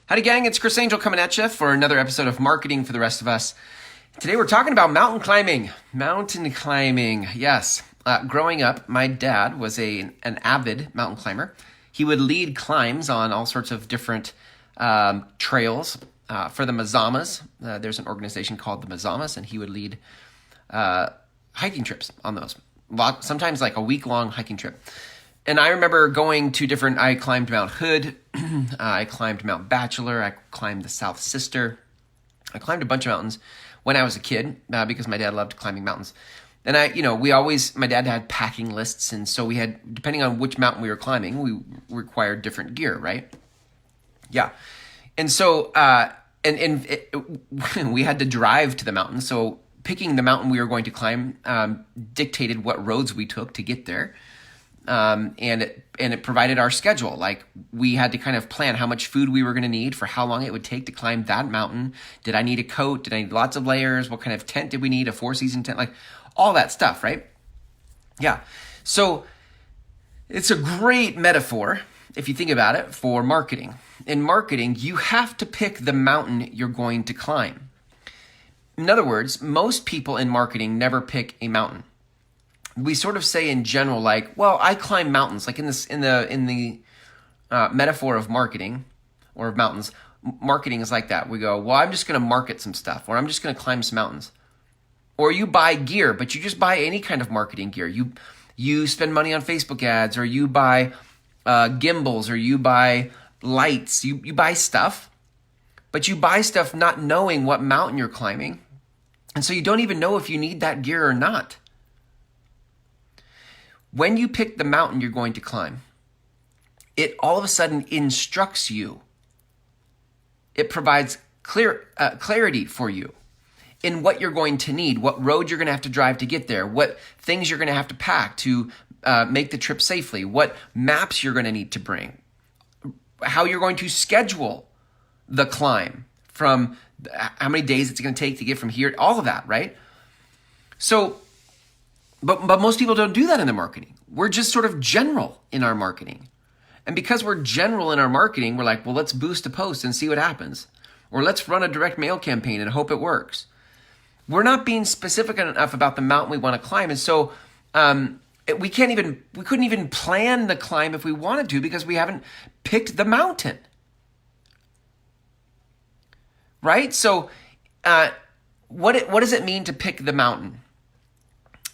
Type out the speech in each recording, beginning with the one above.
Howdy gang, it's Chris Angel coming at you for another episode of Marketing for the Rest of Us. Today we're talking about mountain climbing. Mountain climbing, yes. Growing up, my dad was an avid mountain climber. He would lead climbs on all sorts of different trails for the Mazamas. There's an organization called the Mazamas, and he would lead hiking trips on those. Sometimes like a week-long hiking trip. And I remember going to I climbed Mount Hood, I climbed Mount Bachelor, I climbed the South Sister. I climbed a bunch of mountains when I was a kid because my dad loved climbing mountains. And my dad had packing lists. And so we had, depending on which mountain we were climbing, we required different gear, right? Yeah. And so, we had to drive to the mountain. So picking the mountain we were going to climb dictated what roads we took to get there. And it provided our schedule. Like we had to kind of plan how much food we were going to need for how long it would take to climb that mountain. Did I need a coat? Did I need lots of layers? What kind of tent did we need? A 4-season tent? Like all that stuff, right? Yeah. So it's a great metaphor, if you think about it, for marketing. In marketing, you have to pick the mountain you're going to climb. In other words, most people in marketing never pick a mountain. We sort of say in general, like, well, I climb mountains. Like in the metaphor of marketing or of mountains, marketing is like that. We go, well, I'm just going to market some stuff, or I'm just going to climb some mountains. Or you buy gear, but you just buy any kind of marketing gear. You spend money on Facebook ads, or you buy gimbals, or you buy lights. You buy stuff, but you buy stuff not knowing what mountain you're climbing, and so you don't even know if you need that gear or not. When you pick the mountain you're going to climb, it all of a sudden instructs you. It provides clarity for you in what you're going to need, what road you're going to have to drive to get there, what things you're going to have to pack to make the trip safely, what maps you're going to need to bring, how you're going to schedule the climb, from how many days it's going to take to get from here, all of that, right? So, But most people don't do that in the marketing. We're just sort of general in our marketing. And because we're general in our marketing, we're like, well, let's boost a post and see what happens. Or let's run a direct mail campaign and hope it works. We're not being specific enough about the mountain we want to climb. And so we couldn't even plan the climb if we wanted to, because we haven't picked the mountain. Right? So what does it mean to pick the mountain?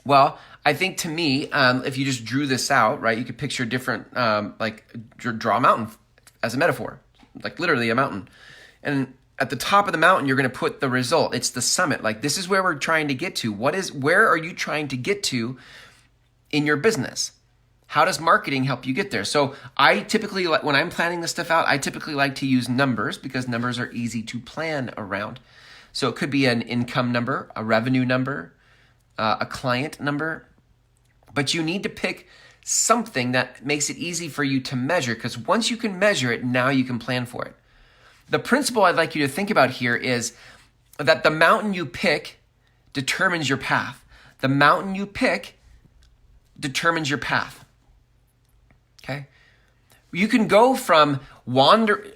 Well, I think to me, if you just drew this out, right, you could picture different, draw a mountain as a metaphor, like literally a mountain. And at the top of the mountain, you're going to put the result. It's the summit. Like this is where we're trying to get to. Where are you trying to get to in your business? How does marketing help you get there? So I typically, when I'm planning this stuff out, I typically like to use numbers because numbers are easy to plan around. So it could be an income number, a revenue number, a client number, but you need to pick something that makes it easy for you to measure, because once you can measure it, now you can plan for it. The principle I'd like you to think about here is that the mountain you pick determines your path. The mountain you pick determines your path. Okay? You can go from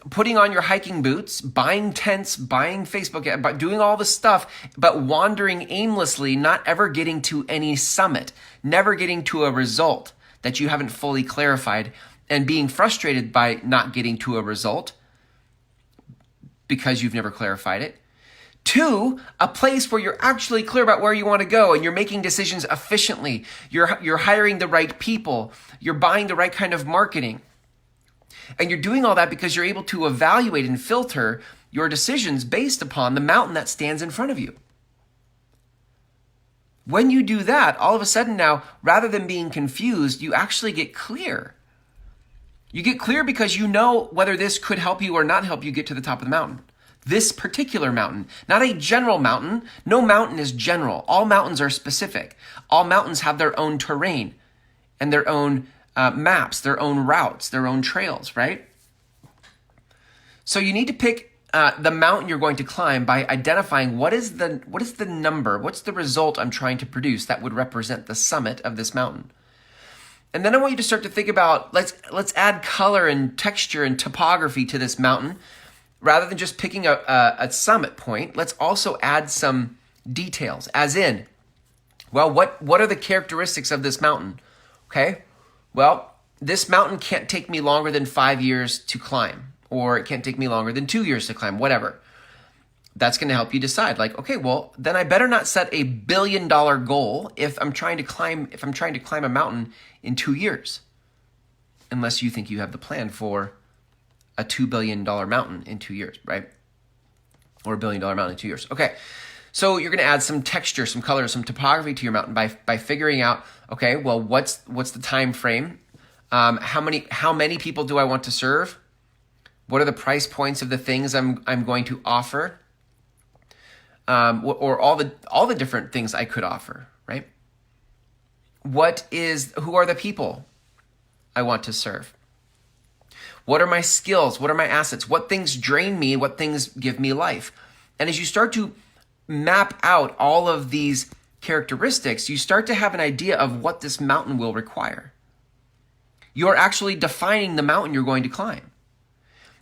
putting on your hiking boots, buying tents, buying Facebook, doing all this stuff, but wandering aimlessly, not ever getting to any summit, never getting to a result that you haven't fully clarified, and being frustrated by not getting to a result because you've never clarified it. To a place where you're actually clear about where you want to go and you're making decisions efficiently. You're hiring the right people. You're buying the right kind of marketing. And you're doing all that because you're able to evaluate and filter your decisions based upon the mountain that stands in front of you. When you do that, all of a sudden now, rather than being confused, you actually get clear. You get clear because you know whether this could help you or not help you get to the top of the mountain. This particular mountain, not a general mountain. No mountain is general. All mountains are specific. All mountains have their own terrain and their own maps, their own routes, their own trails, right? So you need to pick the mountain you're going to climb by identifying what is the number, what's the result I'm trying to produce that would represent the summit of this mountain. And then I want you to start to think about, let's add color and texture and topography to this mountain. rather than just picking a summit point, let's also add some details, as in, well, what are the characteristics of this mountain? Okay, well, this mountain can't take me longer than 5 years to climb, or it can't take me longer than 2 years to climb, whatever. That's going to help you decide, like, okay, well, then I better not set a $1 billion goal if I'm trying to climb a mountain in 2 years, unless you think you have the plan for a $2 billion mountain in 2 years, right? Or $1 billion mountain in 2 years. Okay, so you're going to add some texture, some color, some topography to your mountain by figuring out, okay, well, what's the time frame? How many people do I want to serve? What are the price points of the things I'm going to offer? Or all the different things I could offer, right? Who are the people I want to serve? What are my skills? What are my assets? What things drain me? What things give me life? And as you start to map out all of these characteristics, you start to have an idea of what this mountain will require. You're actually defining the mountain you're going to climb.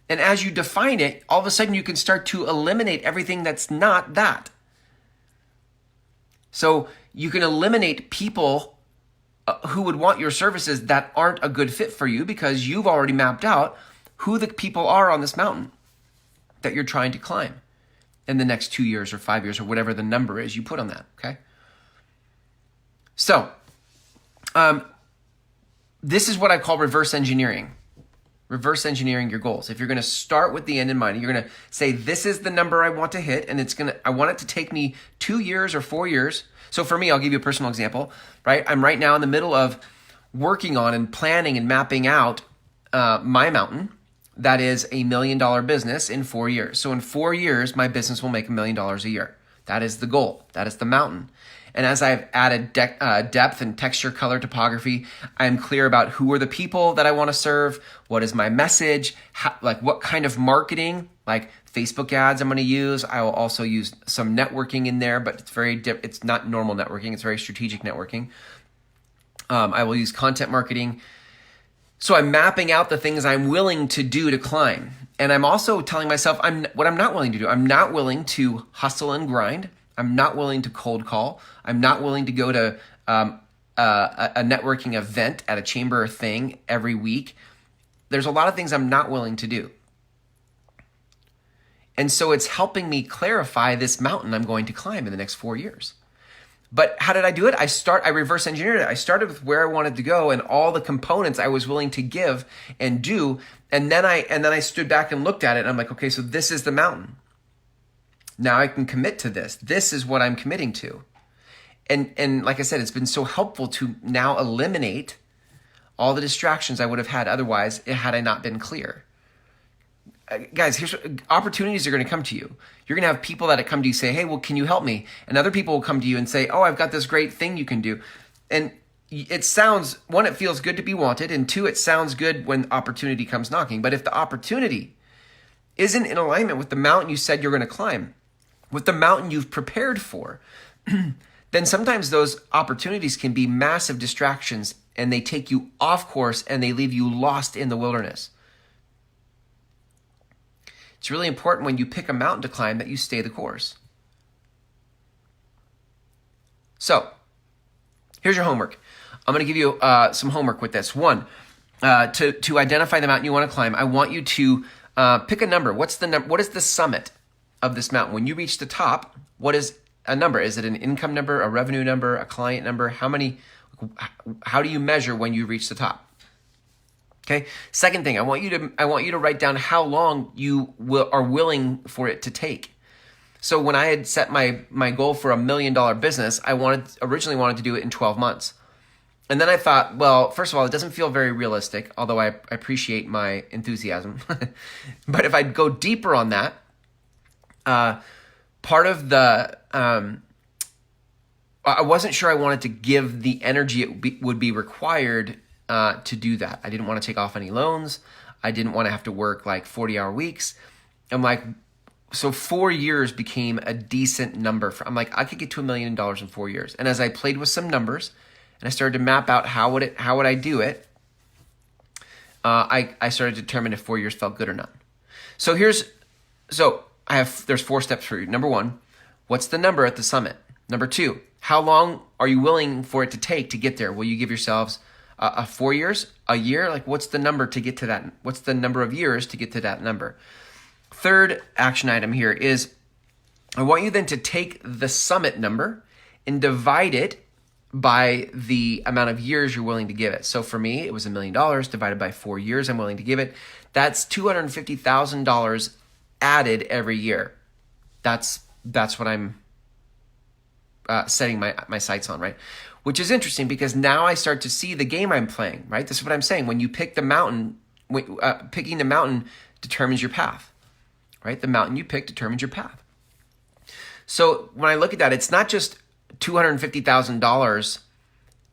And as you define it, all of a sudden you can start to eliminate everything that's not that. So you can eliminate people who would want your services that aren't a good fit for you, because you've already mapped out who the people are on this mountain that you're trying to climb in the next 2 years or 5 years or whatever the number is you put on that, okay? So this is what I call reverse engineering. Reverse engineering your goals. If you're going to start with the end in mind, you're going to say, this is the number I want to hit, and I want it to take me 2 years or 4 years. So for me, I'll give you a personal example, right? I'm right now in the middle of working on and planning and mapping out my mountain. That is $1 million business in 4 years. So in 4 years, my business will make $1 million a year. That is the goal. That is the mountain. And as I've added depth and texture, color, topography, I'm clear about who are the people that I want to serve, what is my message, what kind of marketing, like Facebook ads I'm going to use. I will also use some networking in there, but it's not normal networking. It's very strategic networking. I will use content marketing. So I'm mapping out the things I'm willing to do to climb. And I'm also telling myself what I'm not willing to do. I'm not willing to hustle and grind. I'm not willing to cold call. I'm not willing to go to a networking event at a chamber thing every week. There's a lot of things I'm not willing to do. And so it's helping me clarify this mountain I'm going to climb in the next 4 years. But how did I do it? I reverse engineered it. I started with where I wanted to go and all the components I was willing to give and do. And then I stood back and looked at it and I'm like, okay, so this is the mountain. Now I can commit to this. This is what I'm committing to. And like I said, it's been so helpful to now eliminate all the distractions I would have had otherwise had I not been clear. Guys, opportunities are going to come to you. You're going to have people that come to you say, hey, well, can you help me? And other people will come to you and say, oh, I've got this great thing you can do. And it sounds, one, it feels good to be wanted. And two, it sounds good when opportunity comes knocking. But if the opportunity isn't in alignment with the mountain you said you're going to climb, with the mountain you've prepared for, then sometimes those opportunities can be massive distractions and they take you off course and they leave you lost in the wilderness. It's really important when you pick a mountain to climb that you stay the course. So, here's your homework. I'm going to give you some homework with this. One, to identify the mountain you want to climb, I want you to pick a number. What is the summit of this mountain? When you reach the top, what is a number? Is it an income number, a revenue number, a client number? How do you measure when you reach the top? Okay. Second thing, I want you to write down how long you are willing for it to take. So when I had set my goal for $1 million business, I originally wanted to do it in 12 months. And then I thought, well, first of all, it doesn't feel very realistic, although I appreciate my enthusiasm. But if I'd go deeper on that, part of the, I wasn't sure I wanted to give the energy it would be required to do that. I didn't want to take off any loans. I didn't want to have to work like 40-hour weeks. I'm like, so 4 years became a decent number. I'm like, I could get to $1 million in 4 years. And as I played with some numbers and I started to map out how would I do it, I started to determine if 4 years felt good or not. So here's So there's 4 steps for you. Number 1, what's the number at the summit? Number 2, how long are you willing for it to take to get there? Will you give yourselves 4 years, a year? Like, what's the number to get to that? What's the number of years to get to that number? Third action item here is I want you then to take the summit number and divide it by the amount of years you're willing to give it. So for me, it was $1 million divided by 4 years I'm willing to give it. That's $250,000 added every year. That's what I'm setting my sights on, right? Which is interesting because now I start to see the game I'm playing, right? This is what I'm saying. When you pick the mountain, picking the mountain determines your path, right? The mountain you pick determines your path. So when I look at that, it's not just $250,000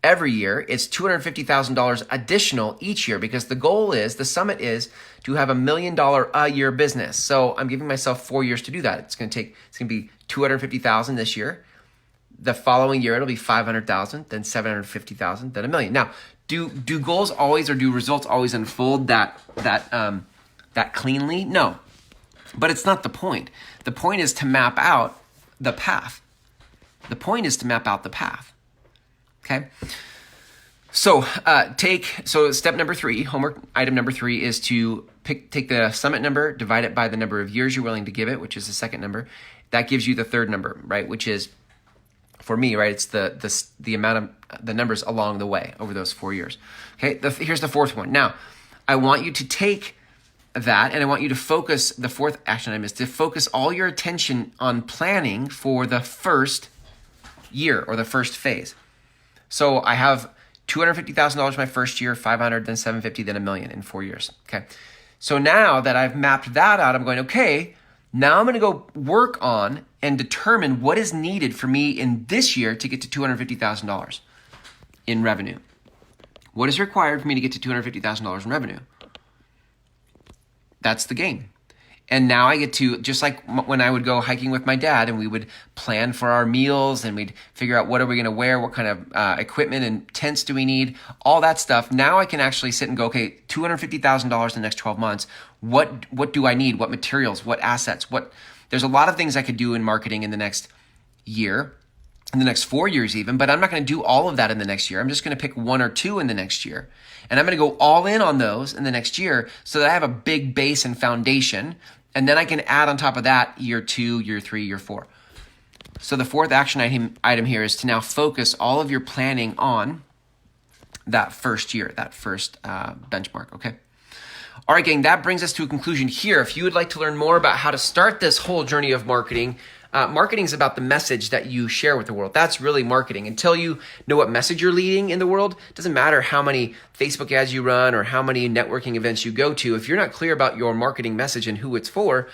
every year, it's $250,000 additional each year, because the goal is, the summit is to have $1 million a year business. So I'm giving myself 4 years to do that. It's going to be $250,000 this year. The following year, it'll be $500,000, then $750,000, then $1 million. Now, do goals always, or do results always unfold that cleanly? No, but it's not the point. The point is to map out the path. The point is to map out the path. Okay. So step number 3, homework item number 3, is to take the summit number, divide it by the number of years you're willing to give it, which is the second number. That gives you the third number, right? Which is, for me, right, it's the amount of the numbers along the way over those 4 years. Okay. Here's the fourth one. Now, I want you to take that, and I want you to focus. The fourth action item is to focus all your attention on planning for the first year, or the first phase. So I have $250,000 my first year, $500,000, then $750,000, then $1 million in 4 years. Okay. So now that I've mapped that out, I'm going, okay, now I'm going to go work on and determine what is needed for me in this year to get to $250,000 in revenue. What is required for me to get to $250,000 in revenue? That's the game. And now I get to, just like when I would go hiking with my dad and we would plan for our meals and we'd figure out what are we going to wear, what kind of equipment and tents do we need, all that stuff. Now I can actually sit and go, okay, $250,000 in the next 12 months. What do I need? What materials? What assets? There's a lot of things I could do in marketing in the next year, in the next 4 years even, but I'm not going to do all of that in the next year. I'm just going to pick 1 or 2 in the next year. And I'm going to go all in on those in the next year so that I have a big base and foundation. And then I can add on top of that year 2, year 3, year 4. So the fourth action item here is to now focus all of your planning on that first year, that first benchmark, okay? All right, gang, that brings us to a conclusion here. If you would like to learn more about how to start this whole journey of marketing, marketing is about the message that you share with the world. That's really marketing. Until you know what message you're leading in the world, it doesn't matter how many Facebook ads you run or how many networking events you go to. If you're not clear about your marketing message and who it's for,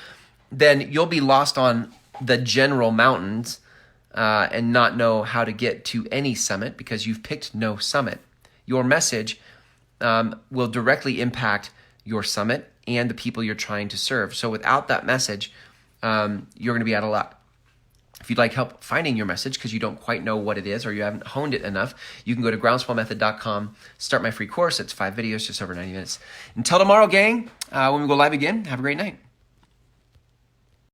then you'll be lost on the general mountains and not know how to get to any summit because you've picked no summit. Your message will directly impact your summit and the people you're trying to serve. So without that message, you're going to be out of luck. If you'd like help finding your message because you don't quite know what it is or you haven't honed it enough, you can go to groundswellmethod.com, start my free course. It's 5 videos, just over 90 minutes. Until tomorrow, gang, when we go live again, have a great night.